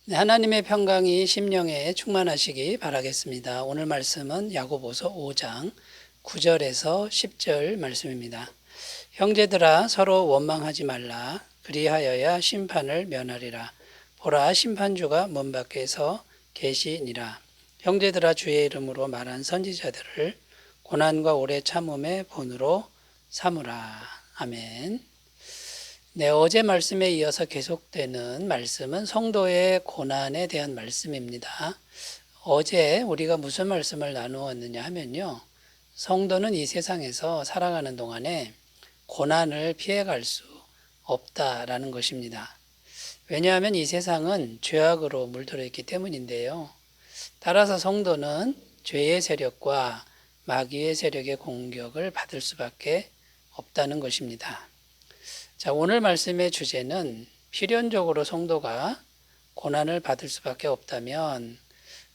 네, 하나님의 평강이 심령에 충만하시기 바라겠습니다. 오늘 말씀은 야고보서 5장 9절에서 10절 말씀입니다. 형제들아 서로 원망하지 말라. 그리하여야 심판을 면하리라. 보라 심판주가 문 밖에서 계시니라. 형제들아 주의 이름으로 말한 선지자들을 고난과 오래 참음의 본으로 삼으라. 아멘. 네, 어제 말씀에 이어서 계속되는 말씀은 성도의 고난에 대한 말씀입니다. 어제 우리가 무슨 말씀을 나누었느냐 하면요. 성도는 이 세상에서 살아가는 동안에 고난을 피해갈 수 없다라는 것입니다. 왜냐하면 이 세상은 죄악으로 물들어 있기 때문인데요. 따라서 성도는 죄의 세력과 마귀의 세력의 공격을 받을 수밖에 없다는 것입니다. 자, 오늘 말씀의 주제는 필연적으로 성도가 고난을 받을 수밖에 없다면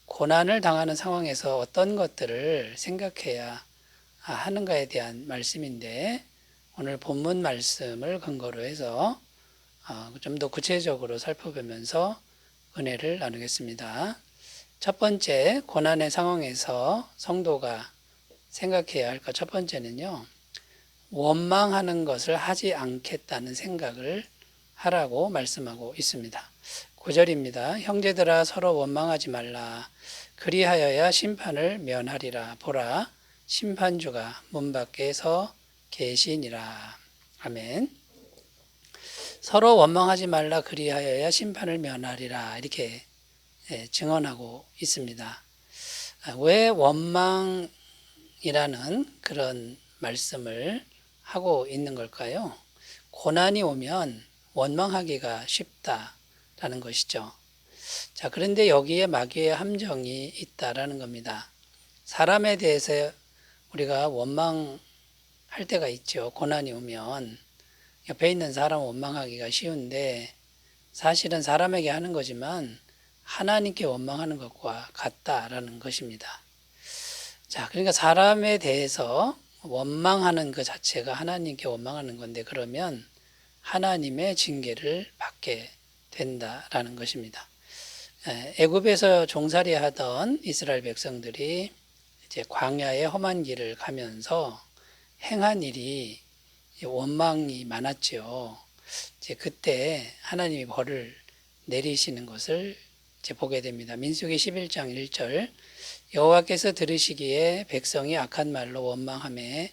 고난을 당하는 상황에서 어떤 것들을 생각해야 하는가에 대한 말씀인데 오늘 본문 말씀을 근거로 해서 좀 더 구체적으로 살펴보면서 은혜를 나누겠습니다. 첫 번째, 고난의 상황에서 성도가 생각해야 할 것 첫 번째는요. 원망하는 것을 하지 않겠다는 생각을 하라고 말씀하고 있습니다. 9절입니다. 형제들아 서로 원망하지 말라. 그리하여야 심판을 면하리라. 보라 심판주가 문 밖에서 계시니라. 아멘. 서로 원망하지 말라. 그리하여야 심판을 면하리라. 이렇게 증언하고 있습니다. 왜 원망이라는 그런 말씀을 하고 있는 걸까요? 고난이 오면 원망하기가 쉽다라는 것이죠. 자, 그런데 여기에 마귀의 함정이 있다라는 겁니다. 사람에 대해서 우리가 원망할 때가 있죠. 고난이 오면 옆에 있는 사람 원망하기가 쉬운데 사실은 사람에게 하는 거지만 하나님께 원망하는 것과 같다라는 것입니다. 자, 그러니까 사람에 대해서 원망하는 그 자체가 하나님께 원망하는 건데 그러면 하나님의 징계를 받게 된다라는 것입니다. 애굽에서 종살이 하던 이스라엘 백성들이 이제 광야의 험한 길을 가면서 행한 일이 원망이 많았죠. 이제 그때 하나님이 벌을 내리시는 것을 이제 보게 됩니다. 민수기 11장 1절 여호와께서 들으시기에 백성이 악한 말로 원망하매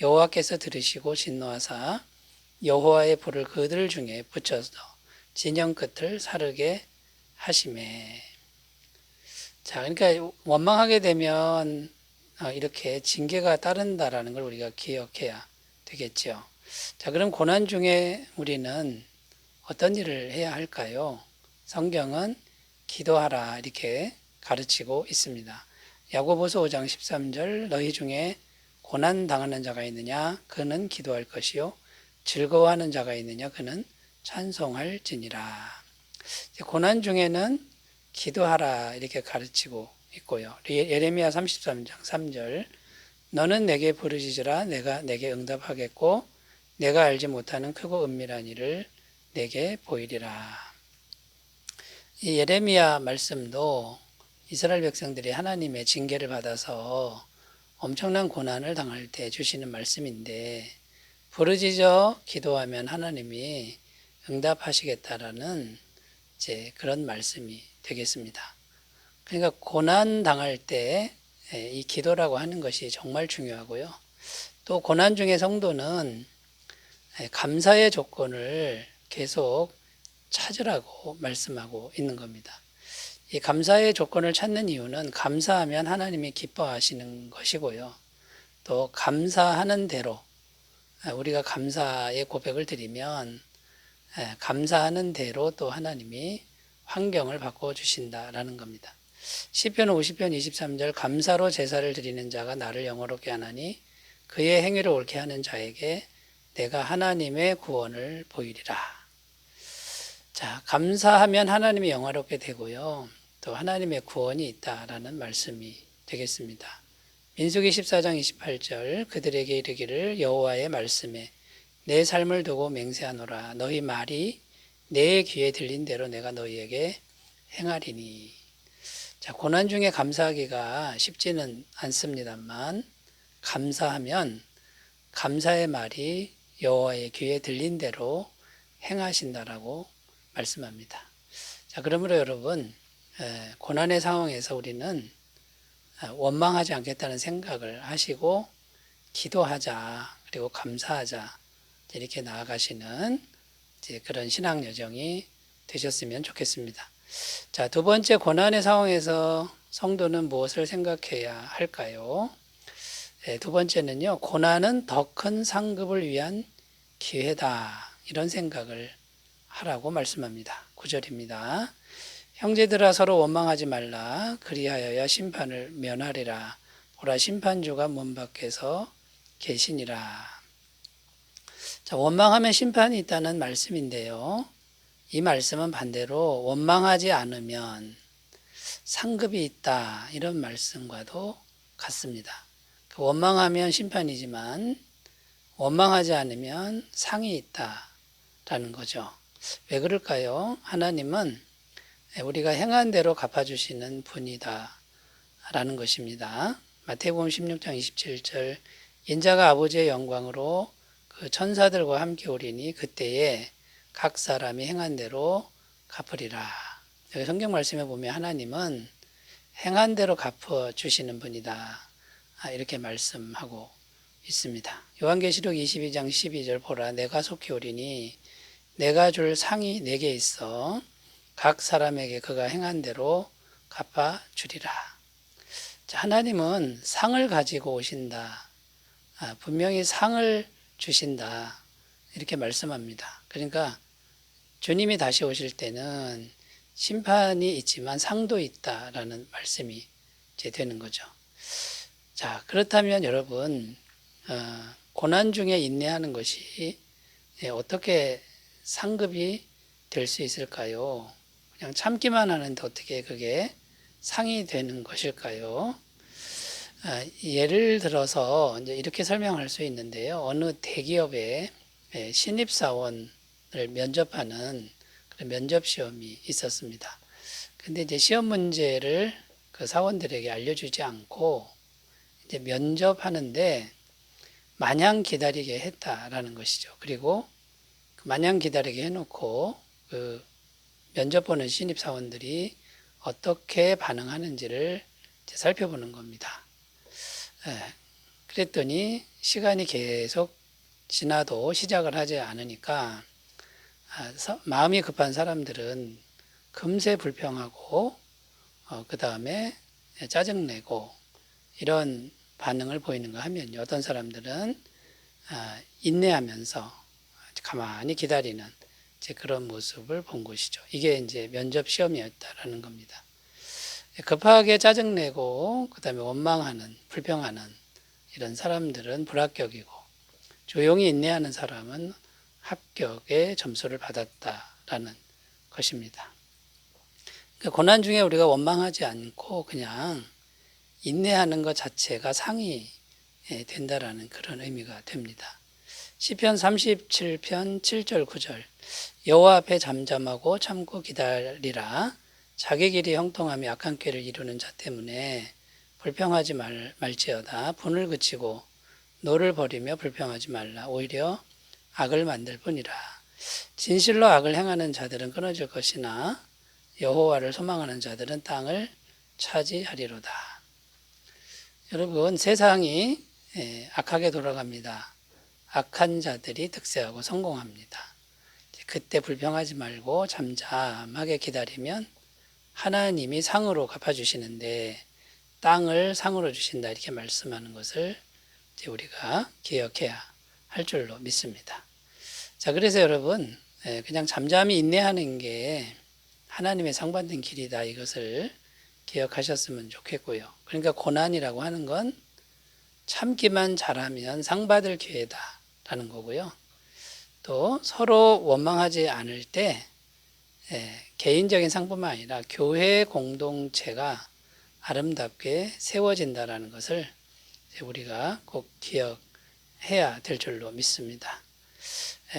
여호와께서 들으시고 진노하사 여호와의 불을 그들 중에 붙여서 진영 끝을 사르게 하시매. 자, 그러니까 원망하게 되면 이렇게 징계가 따른다라는 걸 우리가 기억해야 되겠죠. 자, 그럼 고난 중에 우리는 어떤 일을 해야 할까요? 성경은 기도하라 이렇게 가르치고 있습니다. 야고보서 5장 13절 너희 중에 고난 당하는 자가 있느냐 그는 기도할 것이요 즐거워하는 자가 있느냐 그는 찬송할지니라. 고난 중에는 기도하라 이렇게 가르치고 있고요. 예레미야 33장 3절 너는 내게 부르짖으라 내가 내게 응답하겠고 내가 알지 못하는 크고 은밀한 일을 내게 보이리라. 이 예레미야 말씀도 이스라엘 백성들이 하나님의 징계를 받아서 엄청난 고난을 당할 때 주시는 말씀인데 부르짖어 기도하면 하나님이 응답하시겠다라는 이제 그런 말씀이 되겠습니다. 그러니까 고난 당할 때 이 기도라고 하는 것이 정말 중요하고요. 또 고난 중에 성도는 감사의 조건을 계속 찾으라고 말씀하고 있는 겁니다. 이 감사의 조건을 찾는 이유는 감사하면 하나님이 기뻐하시는 것이고요. 또 감사하는 대로 우리가 감사의 고백을 드리면 감사하는 대로 또 하나님이 환경을 바꿔주신다라는 겁니다. 시편 50편 23절 감사로 제사를 드리는 자가 나를 영화롭게 하나니 그의 행위를 옳게 하는 자에게 내가 하나님의 구원을 보이리라. 자, 감사하면 하나님이 영화롭게 되고요. 또 하나님의 구원이 있다라는 말씀이 되겠습니다. 민수기 14장 28절 그들에게 이르기를 여호와의 말씀에 내 삶을 두고 맹세하노라. 너희 말이 내 귀에 들린 대로 내가 너희에게 행하리니. 자, 고난 중에 감사하기가 쉽지는 않습니다만 감사하면 감사의 말이 여호와의 귀에 들린 대로 행하신다라고 말씀합니다. 자, 그러므로 여러분, 고난의 상황에서 우리는 원망하지 않겠다는 생각을 하시고 기도하자, 그리고 감사하자, 이렇게 나아가시는 그런 신앙 여정이 되셨으면 좋겠습니다. 자, 두 번째, 고난의 상황에서 성도는 무엇을 생각해야 할까요? 두 번째는요, 고난은 더 큰 상급을 위한 기회다, 이런 생각을 하라고 말씀합니다. 9절입니다. 형제들아 서로 원망하지 말라. 그리하여야 심판을 면하리라. 보라, 심판주가 문 밖에서 계시니라. 자, 원망하면 심판이 있다는 말씀인데요. 이 말씀은 반대로 원망하지 않으면 상급이 있다, 이런 말씀과도 같습니다. 원망하면 심판이지만 원망하지 않으면 상이 있다라는 거죠. 왜 그럴까요? 하나님은 우리가 행한 대로 갚아주시는 분이다 라는 것입니다. 마태복음 16장 27절, 인자가 아버지의 영광으로 그 천사들과 함께 오리니 그때에 각 사람이 행한 대로 갚으리라. 여기 성경 말씀에 보면 하나님은 행한 대로 갚아주시는 분이다, 이렇게 말씀하고 있습니다. 요한계시록 22장 12절, 보라 내가 속히 오리니 내가 줄 상이 내게 있어 각 사람에게 그가 행한 대로 갚아주리라. 자, 하나님은 상을 가지고 오신다. 분명히 상을 주신다, 이렇게 말씀합니다. 그러니까 주님이 다시 오실 때는 심판이 있지만 상도 있다라는 말씀이 이제 되는 거죠. 자, 그렇다면 여러분, 고난 중에 인내하는 것이 어떻게 상급이 될 수 있을까요? 그냥 참기만 하는데 어떻게 그게 상이 되는 것일까요? 예를 들어서 이제 이렇게 설명할 수 있는데요. 어느 대기업에 신입사원을 면접하는 그런 면접 시험이 있었습니다. 근데 이제 시험 문제를 그 사원들에게 알려주지 않고 이제 면접하는데 마냥 기다리게 했다라는 것이죠. 그리고 그 마냥 기다리게 해놓고 그 면접 보는 신입사원들이 어떻게 반응하는지를 살펴보는 겁니다. 그랬더니 시간이 계속 지나도 시작을 하지 않으니까 마음이 급한 사람들은 금세 불평하고 그 다음에 짜증내고 이런 반응을 보이는가 하면요, 어떤 사람들은 인내하면서 가만히 기다리는 그런 모습을 본 것이죠. 이게 이제 면접 시험이었다라는 겁니다. 급하게 짜증내고 그 다음에 원망하는, 불평하는 이런 사람들은 불합격이고, 조용히 인내하는 사람은 합격의 점수를 받았다라는 것입니다. 그러니까 고난 중에 우리가 원망하지 않고 그냥 인내하는 것 자체가 상이 된다라는 그런 의미가 됩니다. 시편 37편 7절 9절, 여호와 앞에 잠잠하고 참고 기다리라. 자기 길이 형통하며 악한 꾀를 이루는 자 때문에 불평하지 말지어다. 분을 그치고 노를 버리며 불평하지 말라. 오히려 악을 만들 뿐이라. 진실로 악을 행하는 자들은 끊어질 것이나 여호와를 소망하는 자들은 땅을 차지하리로다. 여러분, 세상이 악하게 돌아갑니다. 악한 자들이 득세하고 성공합니다. 그때 불평하지 말고 잠잠하게 기다리면 하나님이 상으로 갚아주시는데 땅을 상으로 주신다, 이렇게 말씀하는 것을 우리가 기억해야 할 줄로 믿습니다. 자, 그래서 여러분, 그냥 잠잠히 인내하는 게 하나님의 상 받는 길이다, 이것을 기억하셨으면 좋겠고요. 그러니까 고난이라고 하는 건 참기만 잘하면 상 받을 기회다라는 거고요. 또 서로 원망하지 않을 때 개인적인 상뿐만 아니라 교회 공동체가 아름답게 세워진다라는 것을 우리가 꼭 기억해야 될 줄로 믿습니다.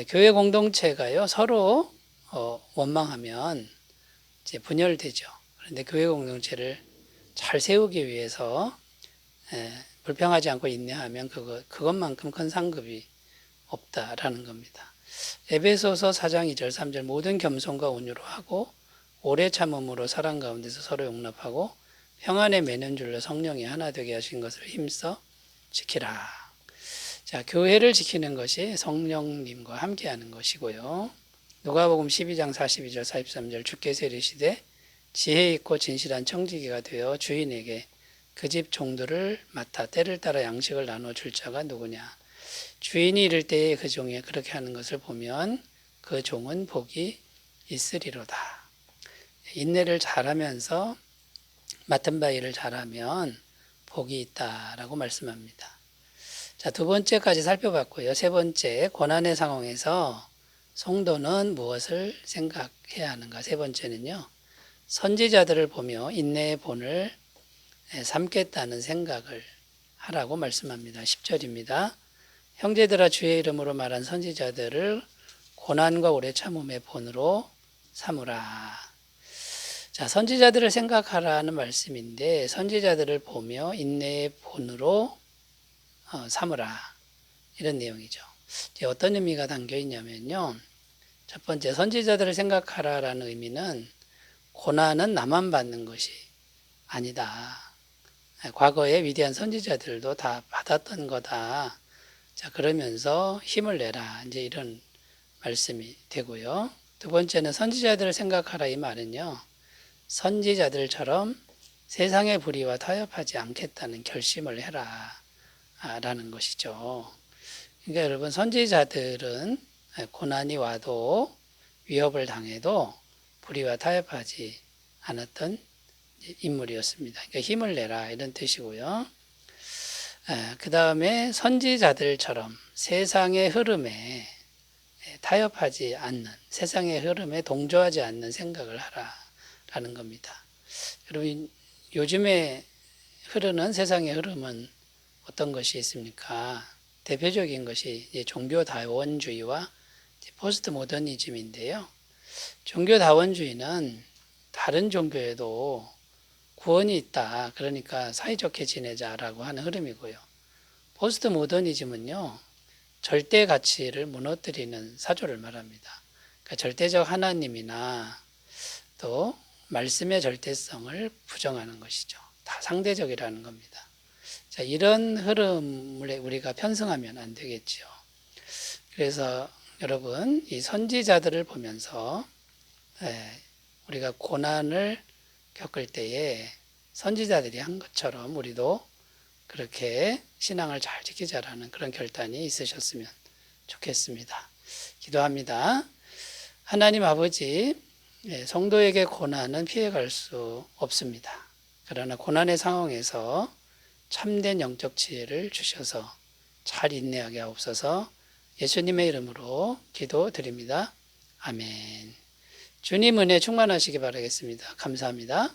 교회 공동체가요, 서로 원망하면 이제 분열되죠. 그런데 교회 공동체를 잘 세우기 위해서 불평하지 않고 인내하면 그것만큼 큰 상급이 없다라는 겁니다. 에베소서 4장 2절 3절 모든 겸손과 온유로 하고 오래 참음으로 사랑 가운데서 서로 용납하고 평안에 매는 줄로 성령이 하나 되게 하신 것을 힘써 지키라. 자, 교회를 지키는 것이 성령님과 함께하는 것이고요. 누가복음 12장 42절 43절 주께서 이르시되 지혜 있고 진실한 청지기가 되어 주인에게 그 집 종들을 맡아 때를 따라 양식을 나눠 줄 자가 누구냐. 주인이 이를 때에 그 종이 그렇게 하는 것을 보면 그 종은 복이 있으리로다. 인내를 잘하면서 맡은 바 일을 잘하면 복이 있다라고 말씀합니다. 자, 두 번째까지 살펴봤고요. 세 번째, 고난의 상황에서 성도는 무엇을 생각해야 하는가? 세 번째는요, 선지자들을 보며 인내의 본을 삼겠다는 생각을 하라고 말씀합니다. 10절입니다. 형제들아 주의 이름으로 말한 선지자들을 고난과 오래 참음의 본으로 삼으라. 자, 선지자들을 생각하라는 말씀인데 선지자들을 보며 인내의 본으로 삼으라. 이런 내용이죠. 어떤 의미가 담겨 있냐면요. 첫 번째, 선지자들을 생각하라라는 의미는 고난은 나만 받는 것이 아니다. 과거의 위대한 선지자들도 다 받았던 거다. 자, 그러면서 힘을 내라. 이제 이런 말씀이 되고요. 두 번째는 선지자들을 생각하라 이 말은요. 선지자들처럼 세상의 불의와 타협하지 않겠다는 결심을 해라. 라는 것이죠. 그러니까 여러분, 선지자들은 고난이 와도 위협을 당해도 불의와 타협하지 않았던 인물이었습니다. 그러니까 힘을 내라 이런 뜻이고요. 그 다음에 선지자들처럼 세상의 흐름에 타협하지 않는, 세상의 흐름에 동조하지 않는 생각을 하라라는 겁니다. 여러분, 요즘에 흐르는 세상의 흐름은 어떤 것이 있습니까? 대표적인 것이 종교다원주의와 포스트 모더니즘인데요. 종교다원주의는 다른 종교에도 구원이 있다. 그러니까 사이좋게 지내자라고 하는 흐름이고요. 포스트 모더니즘은요. 절대 가치를 무너뜨리는 사조를 말합니다. 그러니까 절대적 하나님이나 또 말씀의 절대성을 부정하는 것이죠. 다 상대적이라는 겁니다. 자, 이런 흐름을 우리가 편승하면 안 되겠죠. 그래서 여러분, 이 선지자들을 보면서 우리가 고난을 겪을 때에 선지자들이 한 것처럼 우리도 그렇게 신앙을 잘 지키자라는 그런 결단이 있으셨으면 좋겠습니다. 기도합니다. 하나님 아버지, 성도에게 고난은 피해갈 수 없습니다. 그러나 고난의 상황에서 참된 영적 지혜를 주셔서 잘 인내하게 하옵소서. 예수님의 이름으로 기도드립니다. 아멘. 주님 은혜 충만하시기 바라겠습니다. 감사합니다.